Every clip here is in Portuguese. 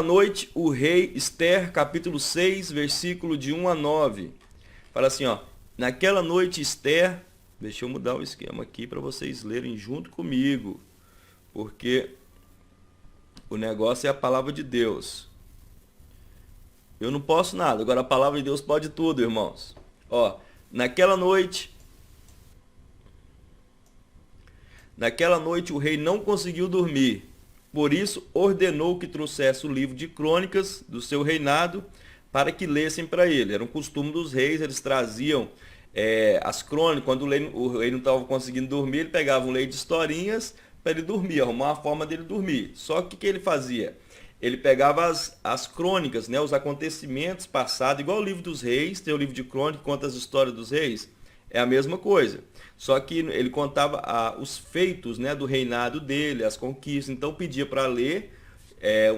Naquela noite, o rei Ester, capítulo 6, versículo de 1 a 9. Fala assim, ó. Naquela noite, Ester... Deixa eu mudar o esquema aqui para vocês lerem junto comigo. Porque o negócio é a palavra de Deus. Eu não posso nada. Agora a palavra de Deus pode tudo, irmãos. Ó, naquela noite o rei não conseguiu dormir. Por isso ordenou que trouxesse o livro de crônicas do seu reinado para que lessem para ele. Era um costume dos reis, eles traziam as crônicas. Quando o rei não estava conseguindo dormir, ele pegava um livro de historinhas para ele dormir, arrumar uma forma dele dormir. Só que o que ele fazia? Ele pegava as crônicas, né, os acontecimentos passados, igual o livro dos reis, tem o livro de crônicas que conta as histórias dos reis, é a mesma coisa. Só que ele contava os feitos, né, do reinado dele, as conquistas, então pedia para ler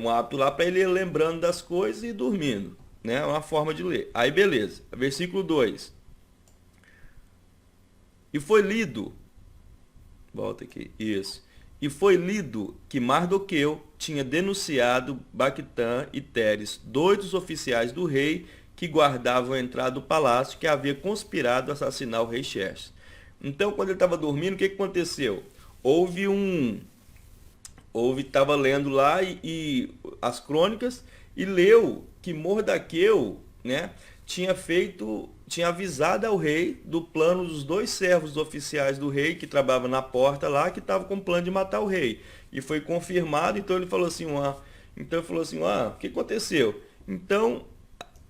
um hábito lá para ele ir lembrando das coisas e dormindo, né, uma forma de ler. Aí beleza, versículo 2. E foi lido, volta aqui, isso. E foi lido que Mardoqueu tinha denunciado Bactã e Teres, dois dos oficiais do rei que guardavam a entrada do palácio, que havia conspirado a assassinar o rei Xerxes. Então, quando ele estava dormindo, o que aconteceu? Estava lendo lá as crônicas e leu que Mardoqueu, né, tinha avisado ao rei do plano dos dois servos oficiais do rei que trabalhavam na porta lá, que estavam com o plano de matar o rei. E foi confirmado, então ele falou assim, o que aconteceu? Então,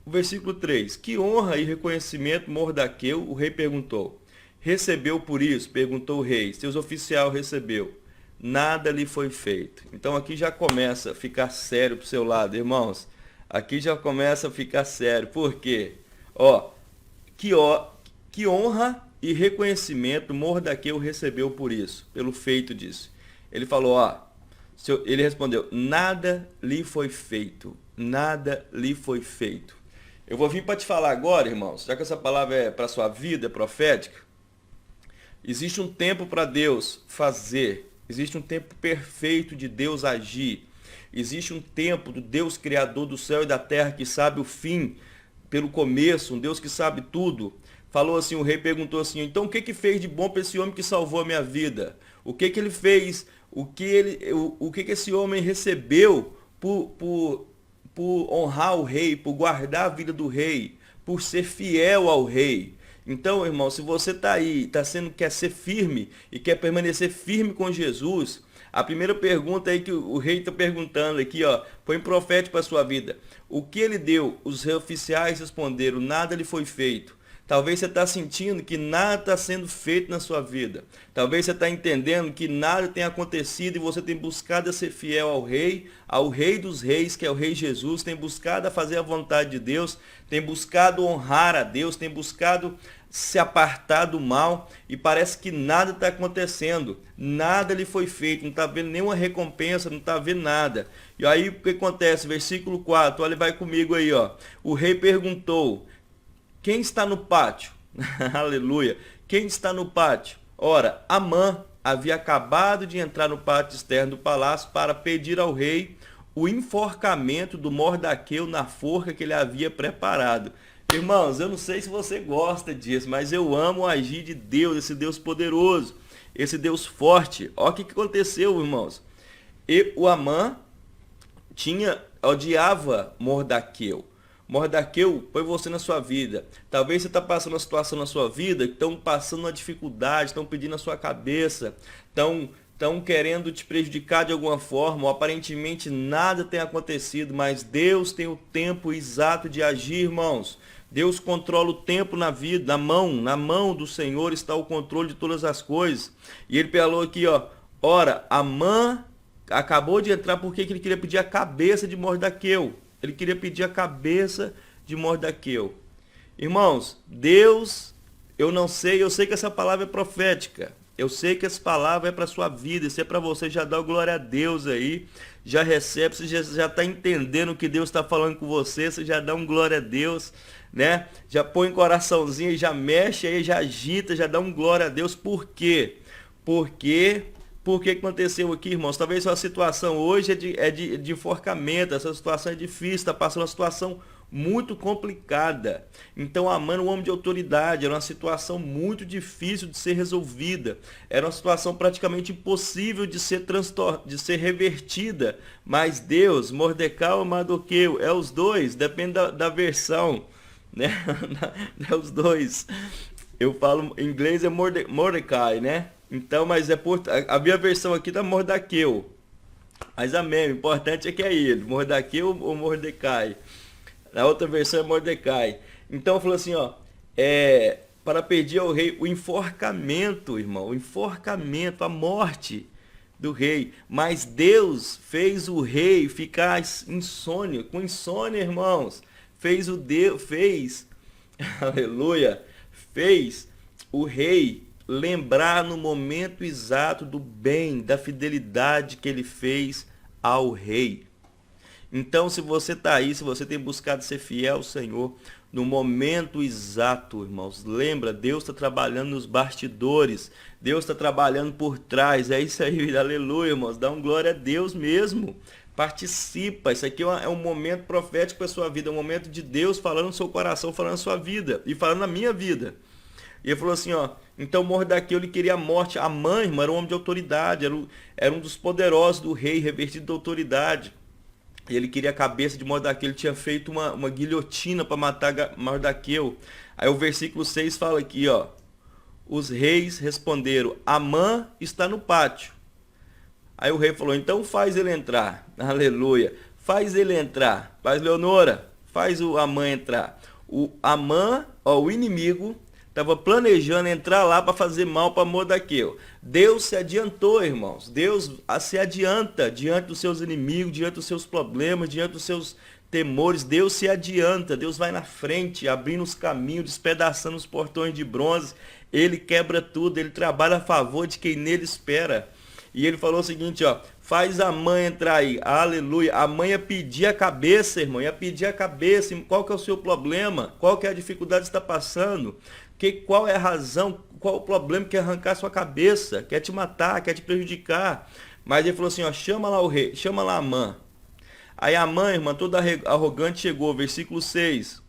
o versículo 3, que honra e reconhecimento Mardoqueu, o rei perguntou. Recebeu por isso? Perguntou o rei. Seus oficiais recebeu. Nada lhe foi feito. Então aqui já começa a ficar sério pro seu lado, irmãos. Aqui já começa a ficar sério. Por quê? Que honra e reconhecimento Mardoqueu recebeu por isso, pelo feito disso. Ele falou, ele respondeu, nada lhe foi feito. Nada lhe foi feito. Eu vou vir para te falar agora, irmãos, já que essa palavra é para sua vida, é profética. Existe um tempo para Deus fazer. Existe um tempo perfeito de Deus agir. Existe um tempo do Deus Criador do céu e da terra que sabe o fim pelo começo, um Deus que sabe tudo. Falou assim, o rei perguntou assim, então o que fez de bom para esse homem que salvou a minha vida? O que ele fez? O que esse homem recebeu por honrar o rei, por guardar a vida do rei, por ser fiel ao rei? Então, irmão, se você está aí, quer ser firme e quer permanecer firme com Jesus, a primeira pergunta aí que o rei está perguntando aqui, põe profético para a sua vida. O que ele deu? Os oficiais responderam, nada lhe foi feito. Talvez você está sentindo que nada está sendo feito na sua vida. Talvez você está entendendo que nada tem acontecido e você tem buscado ser fiel ao rei dos reis, que é o rei Jesus, tem buscado a fazer a vontade de Deus, tem buscado honrar a Deus, tem buscado se apartar do mal e parece que nada está acontecendo, nada lhe foi feito, não está vendo nenhuma recompensa, não está vendo nada. E aí o que acontece? Versículo 4, olha, vai comigo aí, O rei perguntou, quem está no pátio? Aleluia. Quem está no pátio? Ora, Amã havia acabado de entrar no pátio externo do palácio para pedir ao rei o enforcamento do Mardoqueu na forca que ele havia preparado. Irmãos, eu não sei se você gosta disso, mas eu amo o agir de Deus, esse Deus poderoso, esse Deus forte. Olha o que aconteceu, irmãos. E o Amã odiava Mardoqueu. Mardoqueu, põe você na sua vida. Talvez você está passando uma situação na sua vida, estão passando uma dificuldade, estão pedindo a sua cabeça, estão querendo te prejudicar de alguma forma, ou aparentemente nada tem acontecido, mas Deus tem o tempo exato de agir, irmãos. Deus controla o tempo na vida, na mão do Senhor está o controle de todas as coisas. E ele falou aqui, ora, Amã acabou de entrar porque ele queria pedir a cabeça de Mardoqueu. Ele queria pedir a cabeça de Mardoqueu. Irmãos, Deus, eu sei que essa palavra é profética. Eu sei que essa palavra é para a sua vida. Se é para você, já dá glória a Deus aí. Já recebe, você já está entendendo o que Deus está falando com você. Você já dá um glória a Deus, né? Já põe um coraçãozinho, já mexe aí, já agita, já dá um glória a Deus. Por quê? Porque Por que aconteceu aqui, irmãos? Talvez sua situação hoje é de enforcamento, essa situação é difícil, está passando uma situação muito complicada. Então, Amã era um homem de autoridade, era uma situação muito difícil de ser resolvida, era uma situação praticamente impossível de ser revertida. Mas Deus, Mordecai ou Mardoqueu, é os dois, depende da versão, né? É os dois. Eu falo em inglês é Mordecai, né? Então, mas a minha versão aqui tá Mordaqueu. Mas amém, o importante é que é ele, Mordaqueu ou Mordecai. Na outra versão é Mordecai. Então falou assim, ó, para pedir ao rei o enforcamento, irmão, o enforcamento, a morte do rei. Mas Deus fez o rei ficar insônia, com insônia, irmãos. Fez, aleluia, fez o rei lembrar no momento exato do bem, da fidelidade que ele fez ao rei. Então, se você está aí, se você tem buscado ser fiel ao Senhor, no momento exato, irmãos, lembra, Deus está trabalhando nos bastidores, Deus está trabalhando por trás, é isso aí, aleluia, irmãos, dá um glória a Deus mesmo, participa, isso aqui é um momento profético para a sua vida, é um momento de Deus falando no seu coração, falando na sua vida, e falando na minha vida. E ele falou assim, ó, então Mordaqueu ele queria a morte, a mãe, irmão, era um homem de autoridade, era um dos poderosos do rei, revertido da autoridade. E ele queria a cabeça de Mordaqueu, ele tinha feito uma guilhotina para matar Mordaqueu. Aí o versículo 6 fala aqui, ó, os reis responderam, Amã está no pátio. Aí o rei falou, então faz ele entrar, aleluia, faz ele entrar, faz Leonora, faz o Amã entrar. O Amã, ó, o inimigo, estava planejando entrar lá para fazer mal para Mordaqueu. Deus se adiantou, irmãos. Deus se adianta diante dos seus inimigos, diante dos seus problemas, diante dos seus temores. Deus se adianta. Deus vai na frente, abrindo os caminhos, despedaçando os portões de bronze. Ele quebra tudo. Ele trabalha a favor de quem nele espera. E ele falou o seguinte, ó, faz a mãe entrar aí, aleluia. A mãe ia pedir a cabeça, irmão, ia pedir a cabeça. Qual que é o seu problema? Qual que é a dificuldade que você está passando? Qual é a razão, qual o problema que quer arrancar sua cabeça, quer te matar, quer te prejudicar. Mas ele falou assim, ó, chama lá o rei, chama lá a Amã. Aí a mãe, irmã, toda arrogante chegou, versículo 6.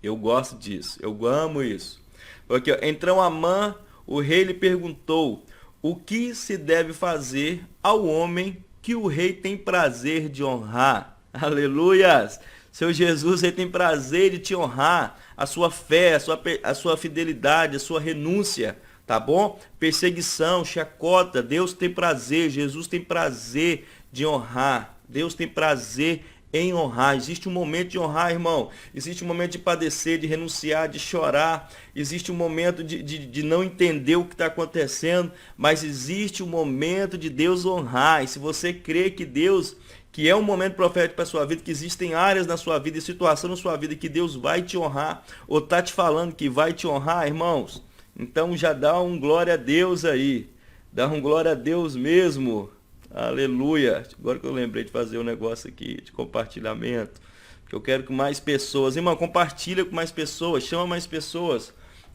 Eu gosto disso, eu amo isso. Aqui, ó, então Amã, o rei lhe perguntou, o que se deve fazer ao homem que o rei tem prazer de honrar? Aleluias! Seu Jesus, ele tem prazer de te honrar, a sua fé, a sua fidelidade, a sua renúncia, tá bom? Perseguição, chacota, Deus tem prazer, Jesus tem prazer de honrar, Deus tem prazer em honrar. Existe um momento de honrar, irmão, existe um momento de padecer, de renunciar, de chorar, existe um momento de não entender o que está acontecendo, mas existe um momento de Deus honrar, e se você crê que é um momento profético para a sua vida, que existem áreas na sua vida e situações na sua vida que Deus vai te honrar, ou está te falando que vai te honrar, irmãos, então já dá um glória a Deus aí, dá um glória a Deus mesmo, aleluia. Agora que eu lembrei de fazer um negócio aqui de compartilhamento, que eu quero que mais pessoas, irmão, compartilha com mais pessoas, chama mais pessoas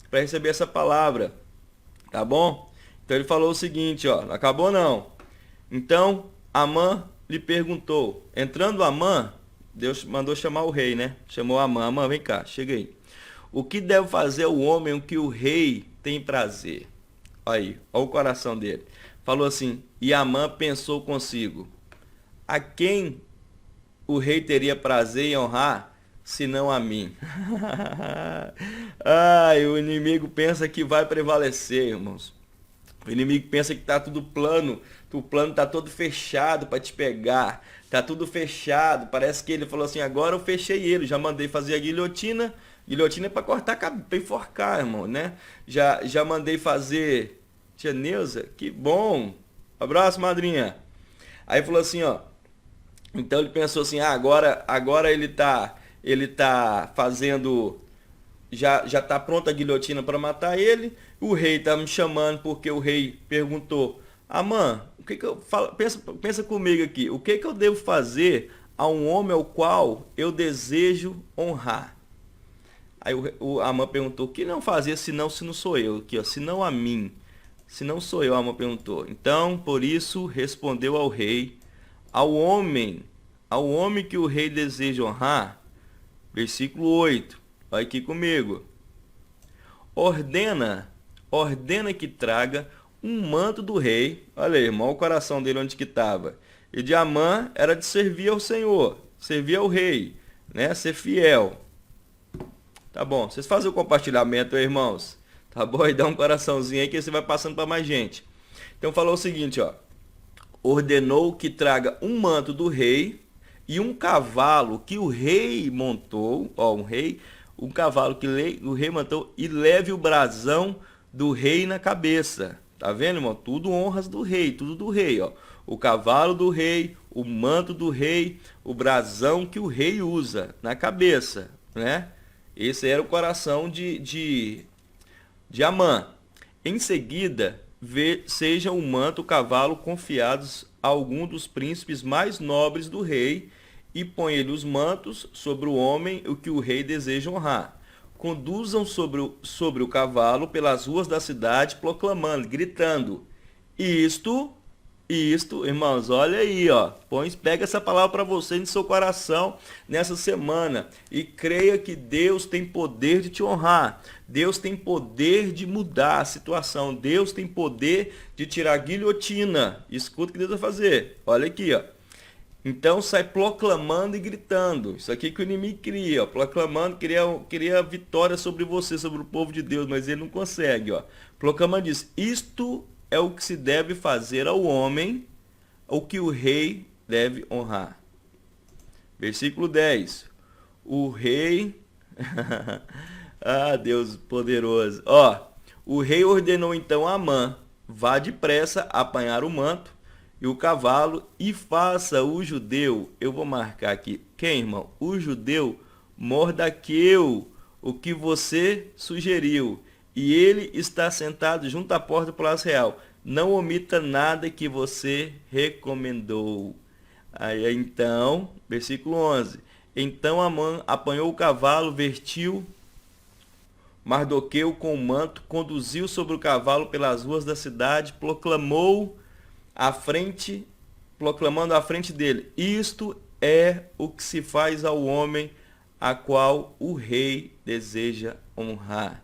para receber essa palavra, tá bom? Então ele falou o seguinte, ó, não acabou não, então Amã lhe perguntou, entrando Amã, Deus mandou chamar o rei, né? Chamou Amã, Amã, vem cá, chega aí. O que deve fazer o homem que o rei tem prazer? Aí, olha o coração dele. Falou assim, e Amã pensou consigo, a quem o rei teria prazer em honrar, senão a mim? Ai, o inimigo pensa que vai prevalecer, irmãos. O inimigo pensa que está tudo plano, que o plano está todo fechado para te pegar, está tudo fechado. Parece que ele falou assim, agora eu fechei ele, já mandei fazer a guilhotina. Guilhotina é para cortar, para enforcar, irmão, né? Já mandei fazer, tia Neuza, que bom, abraço, madrinha. Aí falou assim, ó, então ele pensou assim, agora ele tá fazendo, já está pronta a guilhotina para matar ele. O rei está me chamando porque o rei perguntou, Amã, o que eu falo? Pensa comigo aqui, o que eu devo fazer a um homem ao qual eu desejo honrar? Aí o Amã perguntou, o que não fazer se não sou eu, aqui, ó, senão a mim? Se não sou eu, Amã perguntou. Então, por isso, respondeu ao rei, ao homem que o rei deseja honrar. Versículo 8. Vai aqui comigo. Ordena que traga um manto do rei. Olha aí, irmão, o coração dele onde que estava. E de Amã era de servir ao Senhor, servir ao rei, né? Ser fiel. Tá bom, vocês fazem o compartilhamento aí, irmãos. Tá bom? E dá um coraçãozinho aí que você vai passando para mais gente. Então falou o seguinte, ó. Ordenou que traga um manto do rei e um cavalo que o rei montou, ó, um cavalo que o rei montou e leve o brasão do rei na cabeça. Tá vendo, irmão? Tudo honras do rei, tudo do rei, ó. O cavalo do rei, o manto do rei, o brasão que o rei usa na cabeça, né? Esse era o coração de Amã. Em seguida, seja o manto, o cavalo confiados a algum dos príncipes mais nobres do rei, e põe ele os mantos sobre o homem o que o rei deseja honrar. Conduzam sobre o cavalo pelas ruas da cidade, proclamando, gritando, isto, irmãos, olha aí, ó. Pega essa palavra para você no seu coração nessa semana e creia que Deus tem poder de te honrar. Deus tem poder de mudar a situação. Deus tem poder de tirar a guilhotina. Escuta o que Deus vai fazer. Olha aqui, ó. Então sai proclamando e gritando. Isso aqui que o inimigo queria, ó. Proclamando, queria vitória sobre você, sobre o povo de Deus, mas ele não consegue, ó. Proclamando isso. Isto é o que se deve fazer ao homem, o que o rei deve honrar. Versículo 10. O rei... ah, Deus poderoso. Ó, o rei ordenou então a Amã, vá depressa apanhar o manto e o cavalo e faça o judeu, eu vou marcar aqui, quem, irmão? O judeu Mordaqueu, o que você sugeriu. E ele está sentado junto à porta do Palácio Real. Não omita nada que você recomendou. Aí então, versículo 11. Então Amã apanhou o cavalo, vestiu Mardoqueu com o manto, conduziu sobre o cavalo pelas ruas da cidade, proclamando à frente dele: isto é o que se faz ao homem a qual o rei deseja honrar.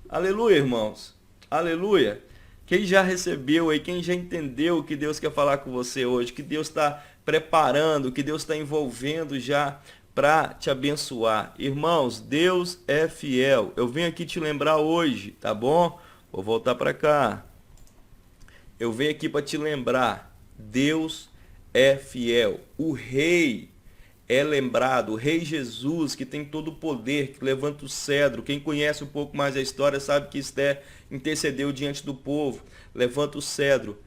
Aleluia, irmãos. Aleluia. Quem já recebeu aí, quem já entendeu o que Deus quer falar com você hoje, que Deus está preparando, que Deus está envolvendo já para te abençoar. Irmãos, Deus é fiel. Eu venho aqui te lembrar hoje, tá bom? Vou voltar para cá. Eu venho aqui para te lembrar. Deus é fiel. O rei é lembrado, o rei Jesus, que tem todo o poder, que levanta o cedro. Quem conhece um pouco mais a história sabe que Esther intercedeu diante do povo. Levanta o cedro.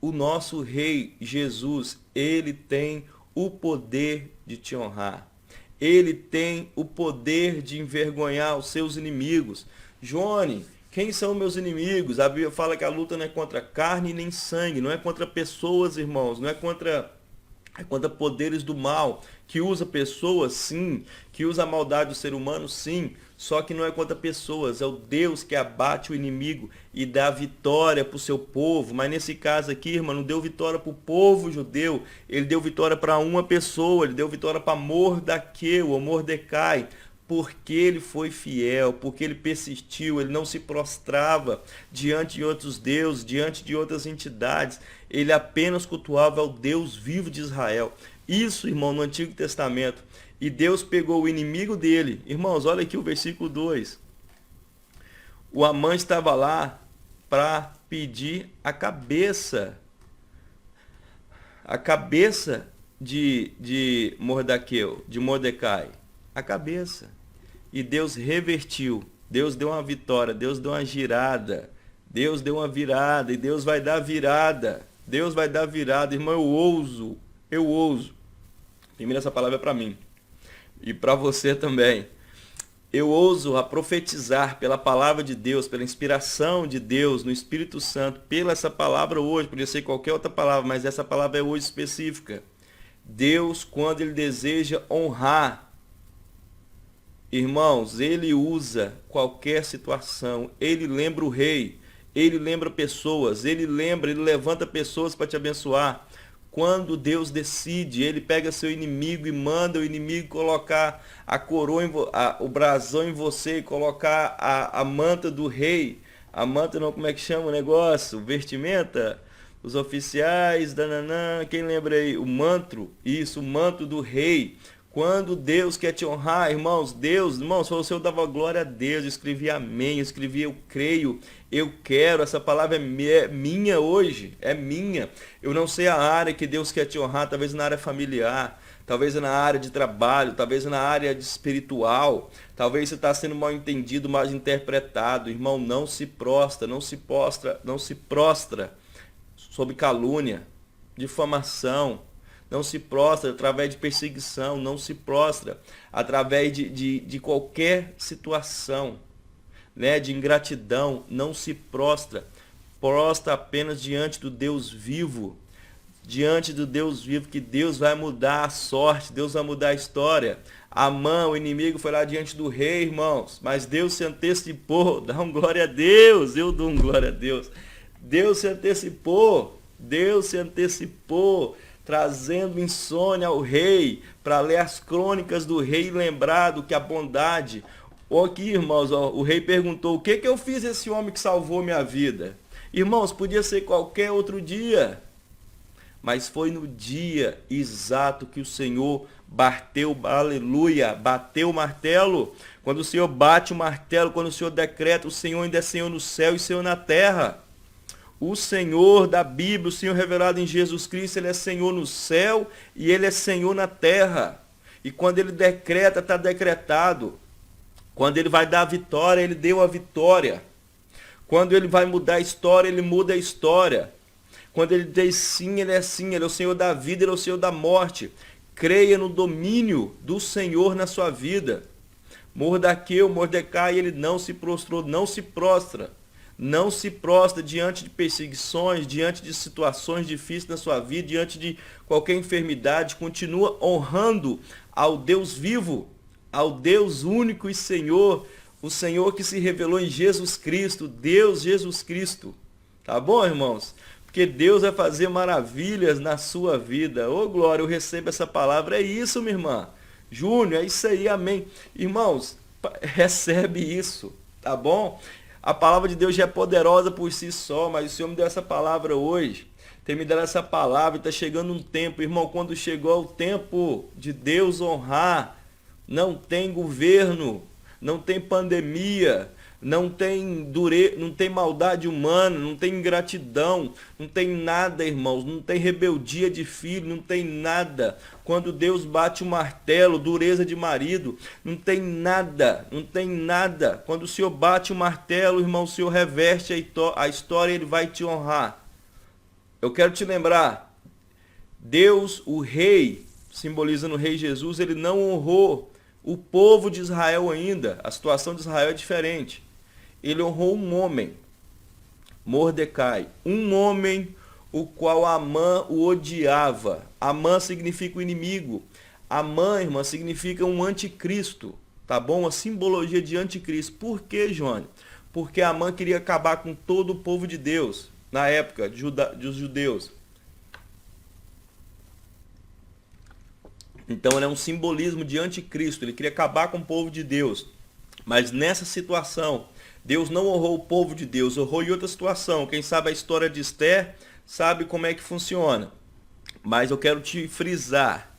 O nosso rei Jesus, ele tem o poder de te honrar. Ele tem o poder de envergonhar os seus inimigos. Johnny, quem são meus inimigos? A Bíblia fala que a luta não é contra carne nem sangue, não é contra pessoas, irmãos, não é contra poderes do mal, que usa pessoas, sim, que usa a maldade do ser humano, sim, só que não é contra pessoas, é o Deus que abate o inimigo e dá vitória para o seu povo. Mas nesse caso aqui, irmão, não deu vitória para o povo judeu, ele deu vitória para uma pessoa, ele deu vitória para Mordaqueu, ou Mordecai, porque ele foi fiel, porque ele persistiu, ele não se prostrava diante de outros deuses, diante de outras entidades, ele apenas cultuava o Deus vivo de Israel. Isso, irmão, no Antigo Testamento. E Deus pegou o inimigo dele. Irmãos, olha aqui o versículo 2. O Amã estava lá para pedir a cabeça de Mordaqueu, de Mordecai. A cabeça. E Deus revertiu. Deus deu uma vitória. Deus deu uma girada. Deus deu uma virada. E Deus vai dar virada. Deus vai dar virada. Irmão, eu ouso. Eu ouso. Primeiro essa palavra é para mim. E para você também. Eu ouso a profetizar pela palavra de Deus, pela inspiração de Deus, no Espírito Santo, pela essa palavra hoje. Podia ser qualquer outra palavra, mas essa palavra é hoje específica. Deus, quando Ele deseja honrar, irmãos, Ele usa qualquer situação. Ele lembra o rei. Ele lembra pessoas, ele levanta pessoas para te abençoar. Quando Deus decide, ele pega seu inimigo e manda o inimigo colocar a coroa, o brasão em você e colocar a manta do rei. A manta não, como é que chama o negócio? Vestimenta? Os oficiais, dananã, quem lembra aí? O manto, isso, o manto do rei. Quando Deus quer te honrar, irmãos, irmãos, falou, se eu dava glória a Deus, eu escrevi amém, eu escrevi eu creio, eu quero, essa palavra é minha hoje, é minha. Eu não sei a área que Deus quer te honrar, talvez na área familiar, talvez na área de trabalho, talvez na área de espiritual, talvez você está sendo mal entendido, mal interpretado. Irmão, não se prostra, não se prostra sob calúnia, difamação. Não se prostra através de perseguição, não se prostra através de qualquer situação, né, de ingratidão, não se prostra. Prostra apenas diante do Deus vivo, que Deus vai mudar a sorte, Deus vai mudar a história. Amã, o inimigo, foi lá diante do rei, irmãos, mas Deus se antecipou. Dá um glória a Deus, eu dou um glória a Deus. Deus se antecipou, trazendo insônia ao rei, para ler as crônicas do rei e lembrar do que a bondade. Aqui, irmãos, o rei perguntou, o que eu fiz a esse homem que salvou minha vida? Irmãos, podia ser qualquer outro dia, mas foi no dia exato que o Senhor bateu, aleluia, bateu o martelo. Quando o Senhor bate o martelo, quando o Senhor decreta, o Senhor ainda é Senhor no céu e Senhor na terra. O Senhor da Bíblia, o Senhor revelado em Jesus Cristo, Ele é Senhor no céu e Ele é Senhor na terra. E quando Ele decreta, está decretado. Quando Ele vai dar a vitória, Ele deu a vitória. Quando Ele vai mudar a história, Ele muda a história. Quando Ele diz sim, Ele é sim. Ele é o Senhor da vida, Ele é o Senhor da morte. Creia no domínio do Senhor na sua vida. Mordecai, ele não se prostrou, não se prostra. Não se prostra diante de perseguições, diante de situações difíceis na sua vida, diante de qualquer enfermidade. Continua honrando ao Deus vivo, ao Deus único e Senhor, o Senhor que se revelou em Jesus Cristo, Deus Jesus Cristo. Tá bom, irmãos? Porque Deus vai fazer maravilhas na sua vida. Ô, glória, eu recebo essa palavra. É isso, minha irmã. Júnior, é isso aí, amém. Irmãos, recebe isso, tá bom? A palavra de Deus já é poderosa por si só, mas o Senhor me deu essa palavra hoje. Tem me dado essa palavra e está chegando um tempo, irmão, quando chegou o tempo de Deus honrar, não tem governo, não tem pandemia, não tem não tem maldade humana, não tem ingratidão, não tem nada, irmãos, não tem rebeldia de filho, não tem nada. Quando Deus bate o martelo, dureza de marido, não tem nada, não tem nada. Quando o Senhor bate o martelo, irmão, o Senhor reverte a história, Ele vai te honrar. Eu quero te lembrar, Deus, o rei, simbolizando o rei Jesus, Ele não honrou o povo de Israel ainda. A situação de Israel é diferente. Ele honrou um homem, Mordecai, um homem o qual Amã o odiava. Amã significa o inimigo. Amã, irmã, significa um anticristo, tá bom? A simbologia de anticristo. Por quê, João? Porque Amã queria acabar com todo o povo de Deus, na época dos judeus. Então ele é um simbolismo de anticristo, ele queria acabar com o povo de Deus. Mas nessa situação, Deus não honrou o povo de Deus, honrou em outra situação. Quem sabe a história de Esther sabe como é que funciona. Mas eu quero te frisar.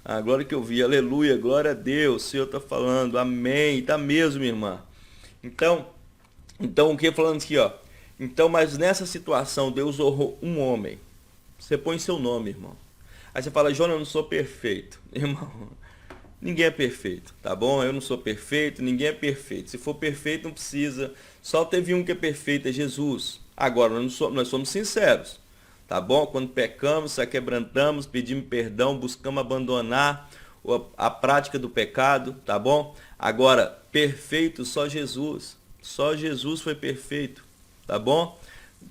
A glória que eu vi, aleluia, glória a Deus, o Senhor está falando, amém, está mesmo, minha irmã. Então o que falando aqui, ó. Então, mas nessa situação, Deus honrou um homem. Você põe seu nome, irmão. Aí você fala, Jonas, eu não sou perfeito. Irmão, ninguém é perfeito, tá bom? Eu não sou perfeito, ninguém é perfeito. Se for perfeito, não precisa. Só teve um que é perfeito, é Jesus. Agora, nós somos sinceros, tá bom? Quando pecamos, se quebrantamos, pedimos perdão, buscamos abandonar a prática do pecado, tá bom? Agora, perfeito, só Jesus. Só Jesus foi perfeito, tá bom?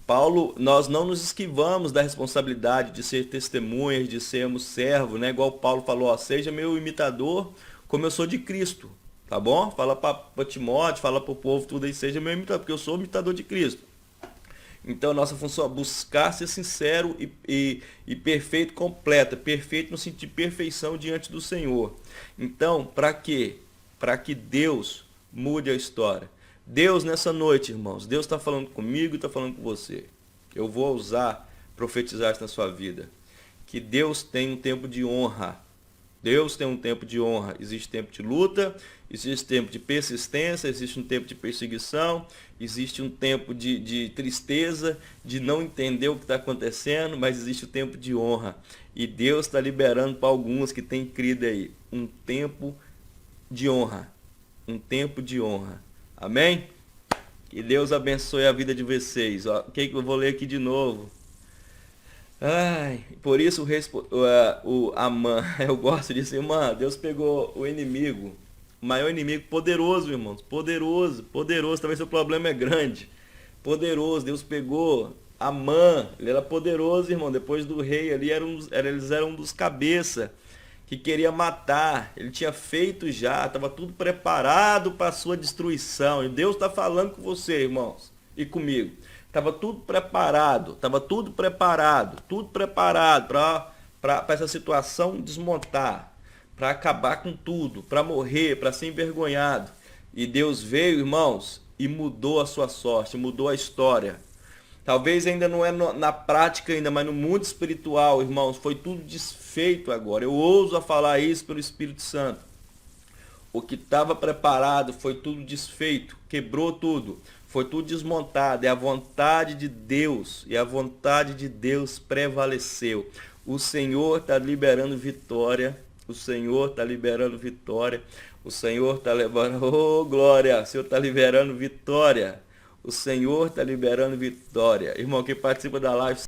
Paulo, nós não nos esquivamos da responsabilidade de ser testemunhas, de sermos servos, né? Igual Paulo falou, ó, seja meu imitador como eu sou de Cristo, tá bom? Fala para Timóteo, fala para o povo tudo aí, seja meu imitador, porque eu sou imitador de Cristo. Então, nossa função é buscar ser sincero e perfeito, completa. Perfeito no sentido de perfeição diante do Senhor. Então, para quê? Para que Deus mude a história. Deus, nessa noite, irmãos, Deus está falando comigo e está falando com você. Eu vou usar, profetizar isso na sua vida. Que Deus tem um tempo de honra. Deus tem um tempo de honra. Existe tempo de luta, existe tempo de persistência, existe um tempo de perseguição, existe um tempo de tristeza, de não entender o que está acontecendo, mas existe o tempo de honra. E Deus está liberando para alguns que têm crido aí um tempo de honra. Um tempo de honra. Amém? Que Deus abençoe a vida de vocês. O que eu vou ler aqui de novo? Ai, por isso o Amã, eu gosto disso, irmã. Deus pegou o inimigo, o maior inimigo, poderoso, irmãos, poderoso, poderoso. Talvez seu problema é grande, poderoso. Deus pegou Amã, ele era poderoso, irmão. Depois do rei ali, eles eram um dos cabeça que queria matar. Ele tinha feito já, estava tudo preparado para a sua destruição. E Deus está falando com você, irmãos, e comigo. Estava tudo preparado tudo preparado para essa situação desmontar, para acabar com tudo, para morrer, para ser envergonhado. E Deus veio, irmãos, e mudou a sua sorte, mudou a história. Talvez ainda não é na prática ainda, mas no mundo espiritual, irmãos, foi tudo desfeito agora. Eu ouso a falar isso pelo Espírito Santo. O que estava preparado foi tudo desfeito, quebrou tudo, foi tudo desmontado. É a vontade de Deus, e a vontade de Deus prevaleceu. O Senhor está liberando vitória, o Senhor está liberando vitória, o Senhor está levando, oh glória, o Senhor está liberando vitória, o Senhor está liberando vitória. Irmão, quem participa da live...